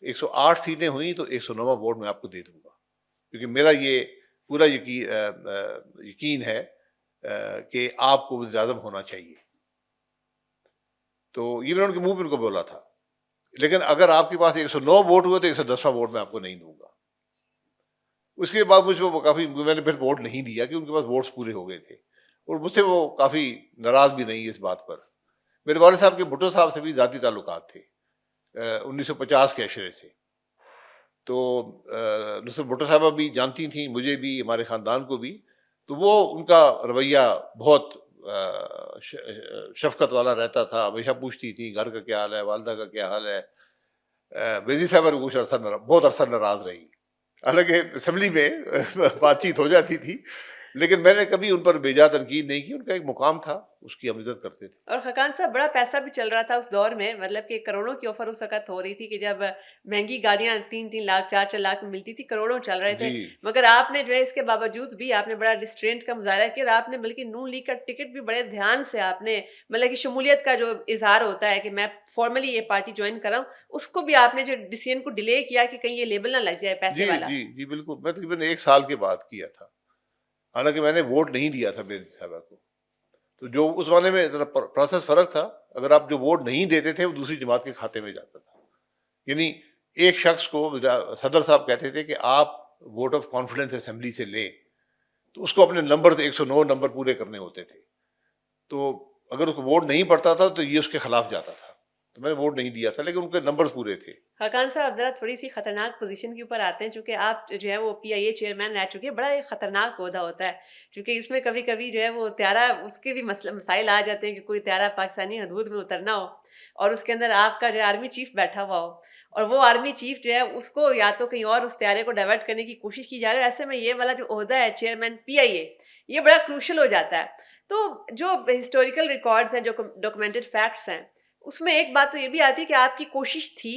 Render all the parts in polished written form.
108 सीटें हुई तो 109वां वोट मैं आपको दे दूंगा, क्योंकि मेरा ये पूरा यकीन है कि आपको वज़ीर आज़म होना चाहिए। तो ये मैंने उनके मुंह पे उनको बोला था। लेकिन अगर आपके पास 109 वोट हुए तो 110वां वोट मैं आपको नहीं दूंगा। उसके बाद मुझे वो काफ़ी, मैंने फिर वोट नहीं दिया कि उनके पास वोट्स पूरे हो गए थे, और मुझसे वो काफ़ी नाराज़ भी नहीं इस बात पर। मेरे वालिद साहब के भुट्टो साहब से भी ज़ाती ताल्लुकात थे 1950 के अशरे से। तो नुसरत भुट्टो साहबा भी जानती थी मुझे भी, हमारे ख़ानदान को भी। तो वो उनका रवैया बहुत शफ़क़त वाला रहता था, हमेशा पूछती थी घर का क्या हाल है, वालिदा का क्या हाल है। बेज़ी साहबा कुछ अरसा बहुत अरसा नाराज़ रही। हालाँकि असेंबली में बातचीत हो जाती थी, लेकिन मैंने कभी उन पर बेजा तनकीद नहीं की, उनका एक मुकाम था, उसकी हम इज़्ज़त करते थे। और खकान साहब बड़ा पैसा भी चल रहा था उस दौर में, मतलब कि करोड़ों की ऑफर उस वक़्त हो रही थी कि जब महँगी गाड़ियाँ 3-3 लाख 4-4 लाख में मिलती थी, करोड़ों चल रहे थे। जी। मगर आपने जो है इसके बावजूद भी आपने बड़ा रिस्ट्रेंट का मुज़ाहरा किया और आपने बल्कि नून लीग का टिकट भी बड़े ध्यान से आपने, मतलब कि शमूलियत का जो इज़हार होता है कि मैं फ़ॉर्मली ये पार्टी जॉइन कर रहा हूँ, उसको भी आपने जो डिसीजन को डिले किया कि कहीं ये लेबल ना लग जाए पैसे जी, वाला। जी, जी, बिल्कुल। मैं तकरीबन 1 साल के बाद किया था। हालाँकि मैंने वोट नहीं दिया था बेनज़ीर साहबा को। तो जो उस ज़माने में ज़रा प्रोसेस फ़र्क था, अगर आप जो वोट नहीं देते थे, वो दूसरी जमात के खाते में जाता था। यानी एक शख्स को सदर साहब कहते थे कि आप वोट ऑफ कॉन्फिडेंस असेंबली से लें, तो उसको अपने नंबर 109 नंबर पूरे करने होते थे। तो अगर उसको वोट नहीं पड़ता था, तो ये उसके खिलाफ जाता था। तो मैंने वोट नहीं दिया था, लेकिन उनके नंबर्स पूरे थे। हकान साहब ज़रा थोड़ी-सी खतरनाक पोज़ीशन के ऊपर आते हैं, चूँकि आप जो है वो पीआईए चेयरमैन रह चुके हैं, बड़ा एक खतरनाक ओहदा होता है। चूँकि इसमें कभी-कभी जो है वो त्यारा उसके भी मसाइल आ जाते हैं कि कोई त्यारा पाकिस्तानी हदूद में उतरना हो और उसके अंदर आपका जो है आर्मी चीफ़ बैठा हुआ हो और वो आर्मी चीफ़ जो है उसको या तो कहीं और उस त्यारे को डाइवर्ट करने की कोशिश की जा रही है। ऐसे में ये वाला जो ओहदा है चेयरमैन पीआईए, ये बड़ा क्रूशियल हो जाता है। तो जो हिस्टोरिकल रिकॉर्ड्स हैं, जो डॉक्यूमेंटेड फैक्ट्स हैं, उसमें एक बात तो ये भी आती है कि आपकी कोशिश थी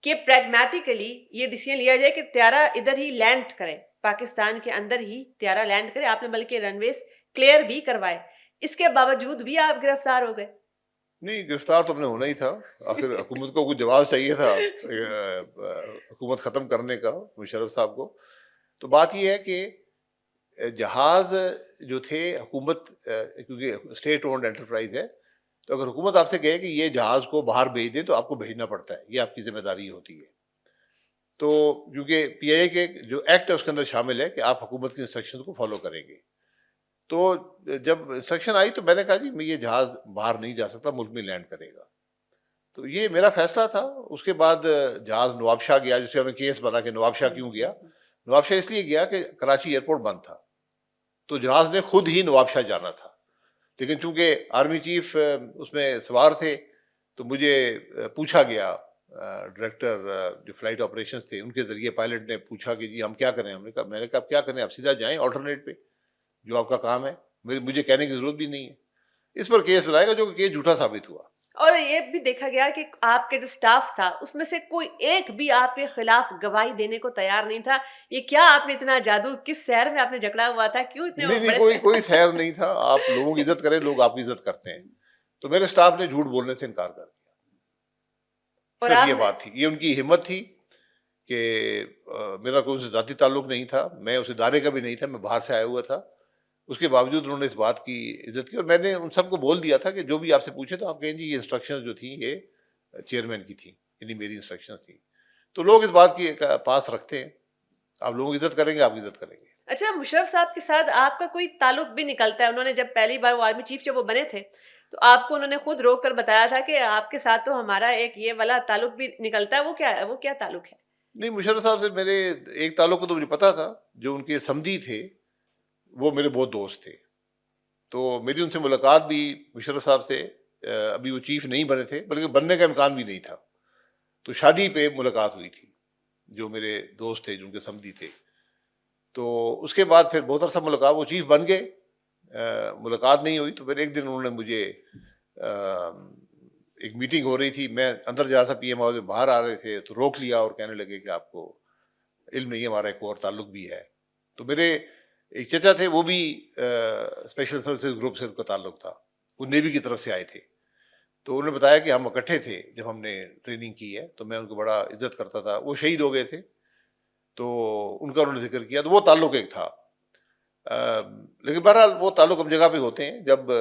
कि प्रैग्मैटिकली ये डिसीजन लिया जाए कि त्यारा इधर ही लैंड करे, पाकिस्तान के अंदर ही त्यारा लैंड करे। आपने बल्कि रनवेज क्लियर भी करवाए। इसके बावजूद भी आप गिरफ्तार हो गए। नहीं, गिरफ्तार तो हमने होना ही था। आखिर हुकूमत को कुछ जवाब चाहिए था हुकूमत ख़त्म करने का, मुशर्रफ साहब को। तो बात ये है कि जहाज़ जो थे हुकूमत, क्योंकि स्टेट ओन्ड एंटरप्राइज़ है, तो अगर हुकूमत आपसे कहे कि ये जहाज़ को बाहर भेज दें, तो आपको भेजना पड़ता है, ये आपकी ज़िम्मेदारी होती है। तो क्योंकि पीआईए के जो एक्ट है उसके अंदर शामिल है कि आप हुकूमत के इंस्ट्रक्शंस को फ़ॉलो करेंगे। तो जब इंस्ट्रक्शन आई तो मैंने कहा जी मैं ये जहाज़ बाहर नहीं जा सकता, मुल्क में लैंड करेगा। तो ये मेरा फैसला था। उसके बाद जहाज़ नवाबशाह गया, जिससे हमें केस बना कि नवाबशाह हुँ, क्यों हुँ, गया? हुँ। नवाबशाह इसलिए गया कि कराची एयरपोर्ट बंद था। तो जहाज़ ने खुद ही नवाबशाह जाना था। लेकिन चूँकि आर्मी चीफ़ उसमें सवार थे, तो मुझे पूछा गया, डायरेक्टर जो फ्लाइट ऑपरेशंस थे, उनके ज़रिए पायलट ने पूछा कि जी हम क्या करें? मैंने कहा, "आप क्या करें? आप सीधा जाएँ अल्टरनेट पे, जो आपका काम है। मुझे कहने की ज़रूरत भी नहीं है।" इस पर केस बनाएगा, जो कि केस झूठा साबित हुआ। और ये भी देखा गया कि आपके जो स्टाफ था, उसमें से कोई एक भी आपके खिलाफ गवाही देने को तैयार नहीं था। ये क्या आपने इतना जादू, किस शहर में आपने जकड़ा हुआ था? क्यों इतने नहीं, नहीं, बड़े कोई कोई खैर नहीं था। आप लोगों की इज़्ज़त करें, लोग आपकी इज़्ज़त करते हैं। तो मेरे स्टाफ ने झूठ बोलने से इनकार कर दिया। और सिर्फ ये आपने बात थी, ये उनकी हिम्मत थी कि मेरा कोई उनसे ज़ाती ताल्लुक नहीं था, मैं उस इदारे का भी नहीं था, मैं बाहर से आया हुआ था। उसके बावजूद उन्होंने इस बात की इज़्ज़त की, और मैंने उन सबको बोल दिया था कि जो भी आपसे पूछे तो आप कहें जी ये इंस्ट्रक्शंस जो थी ये चेयरमैन की थी, यानी मेरी इंस्ट्रक्शंस थी। तो लोग इस बात की पास रखते हैं, आप लोगों की इज़्ज़त करेंगे, आपकी इज़्ज़त करेंगे। अच्छा, मुशर्रफ साहब के साथ आपका कोई ताल्लुक भी निकलता है। उन्होंने जब पहली बार वो आर्मी चीफ जब वो बने थे, तो आपको उन्होंने खुद रोक कर बताया था कि आपके साथ तो हमारा एक ये वाला ताल्लुक भी निकलता है। वो क्या है? वो क्या ताल्लुक है? नहीं, मुशर्रफ साहब से मेरे एक ताल्लुक को तो मुझे पता था, जो उनके समधी थे, वो मेरे बहुत दोस्त थे। तो मेरी उनसे मुलाकात भी मुशर्रफ साहब से अभी वो चीफ नहीं बने थे, बल्कि बनने का इम्कान भी नहीं था। तो शादी पे मुलाकात हुई थी, जो मेरे दोस्त थे, जो उनके समधी थे। तो उसके बाद फिर बहुत अरसा मुलाकात, वो चीफ बन गए, मुलाकात नहीं हुई। तो फिर एक दिन उन्होंने मुझे एक मीटिंग हो रही थी, मैं अंदर जा रहा था, पीएम हाउस में बाहर आ रहे थे, तो रोक लिया और कहने लगे कि आपको इल्म नहीं है, हमारा एक और ताल्लुक भी है। तो मेरे एक चचा थे, वो भी स्पेशल सर्विसेज ग्रुप से उनका ताल्लुक था, वो नेवी की तरफ से आए थे। तो उन्होंने बताया कि हम इकट्ठे थे जब हमने ट्रेनिंग की है, तो मैं उनको बड़ा इज्जत करता था। वो शहीद हो गए थे, तो उनका उन्होंने जिक्र किया, तो वो ताल्लुक एक था। अ, लेकिन बहरहाल वो ताल्लुक हम जगह पे होते हैं। जब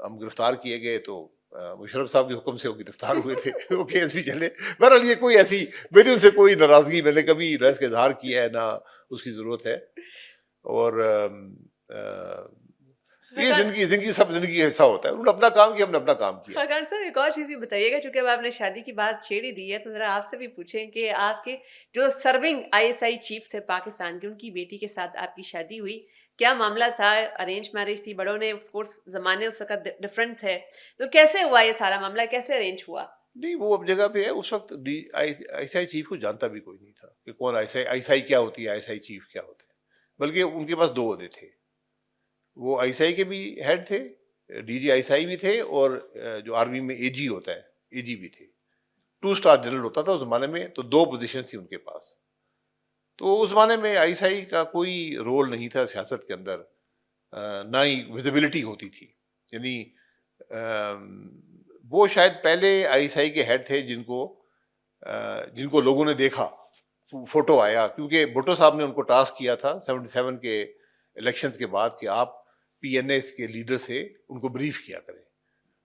हम गिरफ्तार किए गए तो मुशर्रफ साहब के हुक्म से वो गिरफ्तार हुए थे। वो केस भी चले। बहरहाल ये कोई ऐसी मेरी उनसे कोई नाराजगी, मैंने कभी ना इसका इजहार किया है ना उसकी जरूरत है। और ये खाकान जिंदगी जिंदगी सब जिंदगी का हिस्सा होता है। उन्होंने अपना काम किया, हमने अपना काम किया। खाकान साहब एक और चीज़ भी बताइएगा, चूँकि अब आपने शादी की बात छेड़ ही दी है, तो ज़रा आपसे भी पूछें कि आपके जो सर्विंग आईएसआई चीफ थे पाकिस्तान के, उनकी बेटी के साथ आपकी शादी हुई। क्या मामला था? अरेंज मैरिज थी, बड़ों ने ऑफ कोर्स ज़माने उस वक़्त डिफरेंट थे। तो कैसे हुआ ये सारा मामला? कैसे अरेंज हुआ? नहीं, वो अब जगह पे है। उस वक्त आईएसआई चीफ को जानता भी कोई नहीं था कि कौन आईएसआई आईएसआई क्या होती है, आईएसआई चीफ क्या होता है। बल्कि उनके पास दो ओहदे थे। वो आईएसआई के भी हेड थे, डीजी आईएसआई भी थे, और जो आर्मी में एजी होता है, एजी भी थे। 2 स्टार जनरल होता था उस जमाने में, तो दो पोजीशन थी उनके पास। तो उस जमाने में आईएसआई का कोई रोल नहीं था सियासत के अंदर, ना ही विजिबिलिटी होती थी। यानी वो शायद पहले आईएसआई के हेड थे जिनको लोगों ने देखा, फोटो आया, क्योंकि भुट्टो साहब ने उनको टास्क किया था 77 के इलेक्शंस के बाद कि आप पीएनए के लीडर से उनको ब्रीफ किया करें।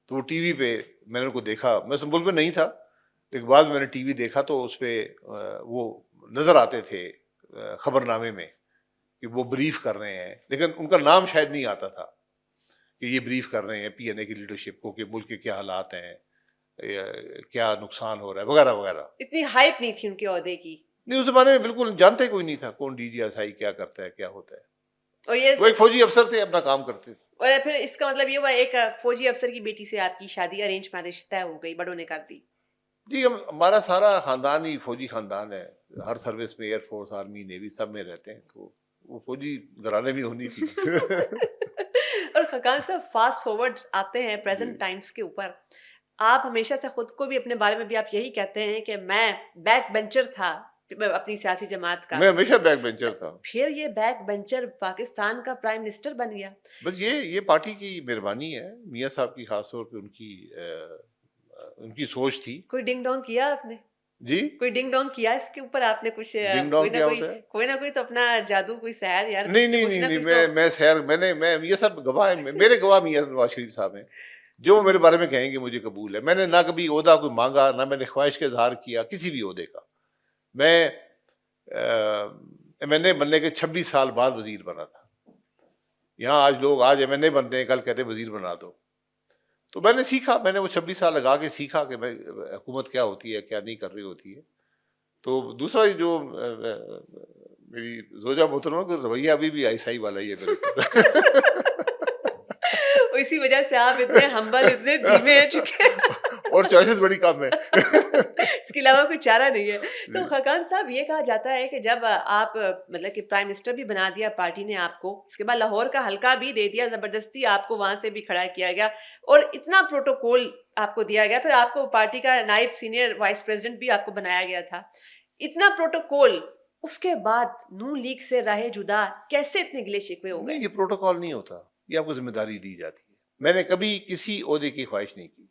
तो वो टीवी पे मैंने उनको देखा, मैं उस मुल्क में नहीं था, लेकिन बाद में मैंने टीवी देखा तो उस पर वो नजर आते थे खबरनामे में कि वो ब्रीफ कर रहे हैं, लेकिन उनका नाम शायद नहीं आता था कि ये ब्रीफ कर रहे हैं पीएनए की लीडरशिप को कि मुल्क के क्या हालात हैं, क्या नुकसान हो रहा है, वगैरह वगैरह। इतनी हाइप नहीं थी उनके ओहदे की। नहीं, उस जमाने में बिल्कुल जानते कोई नहीं था कौन डीजीएसआई क्या करता है, क्या होता है। और ये वो एक फौजी अफसर थे, अपना काम करते थे। और फिर इसका मतलब ये हुआ, एक फौजी अफसर की बेटी से आपकी शादी अरेंज मैरिज तय हो गई, बड़ों ने कर दी। जी, हमारा सारा खानदान ही फौजी खानदान है। हर सर्विस में, एयरफोर्स, आर्मी, नेवी सब में रहते हैं, तो वो फौजी घराने में होनी थी। और खकान साहब, फास्ट फॉरवर्ड आते हैं जी, प्रेजेंट टाइम्स के ऊपर। आप हमेशा से खुद को भी अपने बारे में भी आप यही कहते हैं कि मैं बैक बेंचर था अपनी सियासी जमात का। मैं हमेशा बैक बेंचर था। फिर ये बैक बेंचर पाकिस्तान का प्राइम मिनिस्टर बन गया। बस ये पार्टी की मेहरबानी है, मियाँ साहब की, खासतौर पे उनकी सोच थी। कोई डिंग डोंग किया आपने? जी, कोई डिंग डोंग किया इसके ऊपर आपने कुछ? डिंग डोंग क्या होता है? कोई ना कोई तो अपना जादू, कोई सहर यार, नहीं नहीं कुछ नहीं ना नहीं, कुछ तो। मैं सैर मैं ये सब गवाह है, मेरे गवाह मियाँ नवाज शरीफ साहब हैं। जो वो मेरे बारे में कहेंगे मुझे कबूल है। मैंने ना कभी ओहदा कोई मांगा, ना मैंने ख्वाहिश का इजहार किया किसी भी ओहदे का। मैं एमएनए बनने के 26 साल बाद वजीर बना था। यहाँ आज लोग आज एमएनए बनते हैं, कल कहते हैं वजीर बना दो। तो मैंने सीखा, मैंने वो 26 साल लगा के सीखा कि भाई हुकूमत क्या होती है, क्या नहीं कर रही होती है। तो दूसरा जो मेरी जोजा मोहतरमा का रवैया अभी भी आईएसआई वाला ही है मेरे इसी वजह से आप इतने हम्बल, इतने धीमे हैं चुके। और चॉइसेस बड़ी कम है। इसके अलावा कोई चारा नहीं है। तो जी, खाकान साहब, ये कहा जाता है कि जब आप मतलब कि प्राइम मिनिस्टर भी बना दिया पार्टी ने आपको, उसके बाद लाहौर का हल्का भी दे दिया, ज़बरदस्ती आपको वहाँ से भी खड़ा किया गया और इतना प्रोटोकॉल आपको दिया गया, फिर आपको पार्टी का नायब सीनियर वाइस प्रेज़िडेंट भी आपको बनाया गया था। इतना प्रोटोकॉल, उसके बाद नून लीग से राहे जुदा, कैसे इतने गिले-शिकवे हो नहीं, गए? ये प्रोटोकॉल नहीं होता। ये आपको जिम्मेदारी दी जाती है। मैंने कभी किसी ओहदे की ख्वाहिश नहीं की।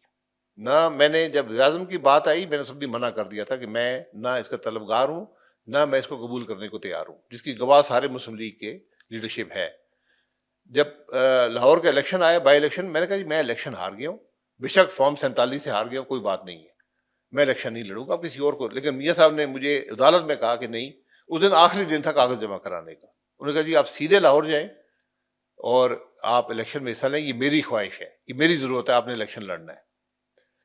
ना मैंने, जब वज़ीर-ए-आज़म की बात आई, मैंने सब भी मना कर दिया था कि मैं ना इसका तलबगार हूँ, ना मैं इसको कबूल करने को तैयार हूँ, जिसकी गवाह सारे मुस्लिम लीग के लीडरशिप है। जब लाहौर का इलेक्शन आया, बाई इलेक्शन, मैंने कहा जी मैं इलेक्शन हार गया हूँ, बेशक फॉर्म 47 से हार गया हूँ, कोई बात नहीं है, मैं इलेक्शन नहीं लड़ूंगा, आप किसी और को। लेकिन मियाँ साहब ने मुझे अदालत में कहा कि नहीं, उस दिन आखिरी दिन था कागज जमा कराने का। उन्होंने कहा जी आप सीधे लाहौर जाएं और आप इलेक्शन में हिस्सा लें, ये मेरी ख्वाहिश है, ये मेरी जरूरत है, आपने इलेक्शन लड़ना है।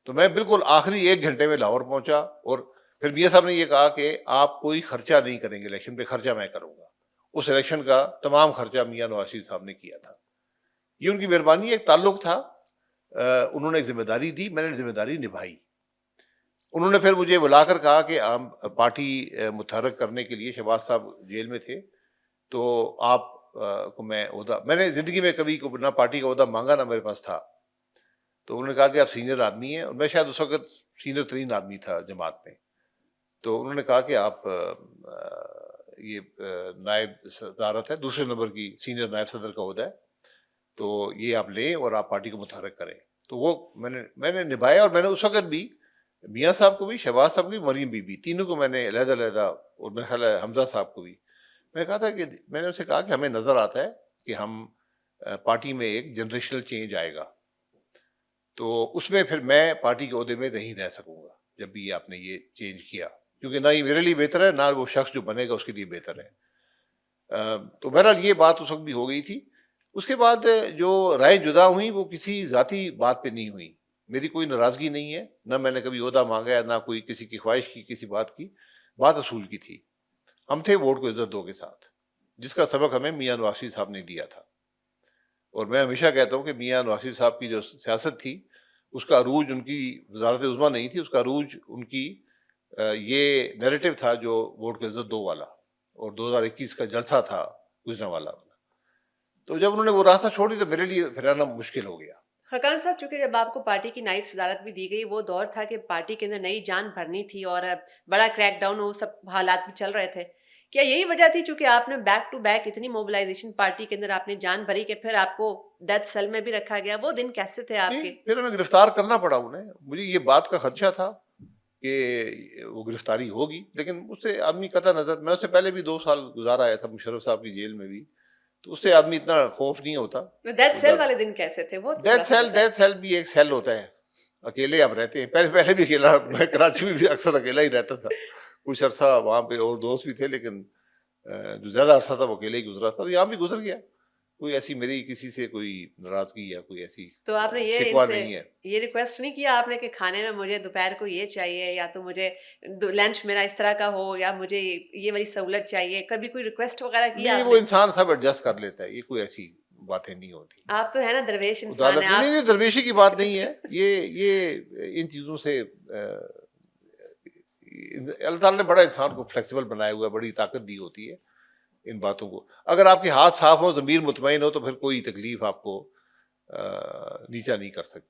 तो मैं बिल्कुल आखिरी 1 घंटे में लाहौर पहुंचा, और फिर मियाँ साहब ने ये कहा कि आप कोई खर्चा नहीं करेंगे इलेक्शन पे, खर्चा मैं करूंगा। उस इलेक्शन का तमाम खर्चा मियाँ नवाज शरीफ साहब ने किया था। ये उनकी मेहरबानी, एक ताल्लुक था। उन्होंने एक जिम्मेदारी दी, मैंने जिम्मेदारी निभाई। उन्होंने फिर मुझे बुलाकर कहा कि हम पार्टी मुतहरक करने के लिए, शहबाज साहब जेल में थे, तो आप को मैं ओहदा, मैंने ज़िंदगी में कभी को ना पार्टी का ओहदा मांगा ना मेरे पास था। तो उन्होंने कहा कि आप सीनियर आदमी हैं, और मैं शायद उस वक्त सीनियर तरीन आदमी था जमात में। तो उन्होंने कहा कि आप ये नायब सदारत है, दूसरे नंबर की सीनियर नायब सदर का ओहदा है, तो ये आप लें और आप पार्टी को मुतहरक करें। तो वो मैंने निभाया, और मैंने उस वक्त भी मियाँ साहब को भी, शहबाज साहब को भी, मरीम बीबी, तीनों को मैंने अलग-अलग, और मेरा ख्याल है हमजा साहब को भी मैंने कहा था कि मैंने उनसे कहा कि हमें नज़र आता है कि हम पार्टी में एक जनरेशनल चेंज आएगा, तो उसमें फिर मैं पार्टी के ओहदे में नहीं रह सकूंगा जब भी आपने ये चेंज किया, क्योंकि ना ही मेरे लिए बेहतर है, ना वो शख्स जो बनेगा उसके लिए बेहतर है। तो बहरहाल ये बात उस वक्त भी हो गई थी। उसके बाद जो राय जुदा हुई वो किसी ज़ाती बात पे नहीं हुई। मेरी कोई नाराज़गी नहीं है, ना मैंने कभी ओहदा मांगा है, ना कोई किसी की ख्वाहिश की किसी बात की, बात असूल की थी। हम थे वोट को इज्जत दो के साथ, जिसका सबक हमें मियाँ नवाज शरीफ साहब ने दिया था। और मैं हमेशा कहता हूँ कि मियाँ नवाज शरीफ साहब की जो सियासत थी, उसका अरूज उनकी वजारत उज़्मा नहीं थी, उसका अरूज उनकी ये नैरेटिव था जो वोट को इज्जत दो वाला, और 2021 का जलसा था गुजरांवाला वाला। तो जब उन्होंने वो रास्ता छोड़ी तो मेरे लिए फिर आना मुश्किल हो गया। खकान साहब, चूंकि जब आपको पार्टी की नायब सदारत भी दी गई, वो दौर था कि पार्टी के अंदर नई जान भरनी थी और बड़ा क्रैकडाउन, वो सब हालात भी चल रहे थे। क्या यही वजह थी, चूंकि आपने बैक टू बैक इतनी मोबिलाइजेशन पार्टी के अंदर आपने जान भरी, कि फिर आपको डेथ सेल में भी रखा गया? वो दिन कैसे थे नहीं, आपके? फिर हमें गिरफ्तार करना पड़ा उन्हें। मुझे ये बात का खदशा था कि वो गिरफ्तारी होगी, लेकिन उससे आदमी कतई नजर, मैं उससे पहले भी 2 साल गुजारा आया था मुशर्रफ साहब की जेल में भी, तो उससे आदमी इतना खौफ नहीं होता। डेथ सेल वाले दिन कैसे थे, वो थोड़ा सा बताएं। डेथ सेल भी एक सेल होता है, अकेले आप रहते हैं। पहले पहले भी अकेला, मैं कराची में भी अक्सर अकेला ही रहता था, कुछ अरसा वहाँ पे और दोस्त भी थे, लेकिन जो ज्यादा अरसा था वो अकेले ही गुजरा था। तो यहाँ भी गुजर गया, कोई ऐसी मेरी किसी से कोई नाराजगी या कोई ऐसी तो आपने ये शिकवा इनसे नहीं है। ये रिक्वेस्ट नहीं किया आपने कि खाने में मुझे दोपहर को ये चाहिए, या तो मुझे लंच मेरा इस तरह का हो, या मुझे ये वाली सहूलत चाहिए? कभी कोई रिक्वेस्ट वगैरह किया नहीं, वो आपने? इंसान सब एडजस्ट कर लेता है, ये कोई ऐसी बातें नहीं होती। आप तो है ना दरवेश इंसान अदालत है में नहीं, आप। नहीं, दरवेशी की बात नहीं है ये इन चीज़ों से अल्लाह ताला ने बड़ा इंसान को फ्लेक्सिबल बनाया हुआ है, बड़ी ताकत दी होती है इन बातों को। अगर आपके हाथ साफ हो, ज़मीर मुतमईन हो, तो फिर कोई तकलीफ आपको नीचा नहीं कर सकती।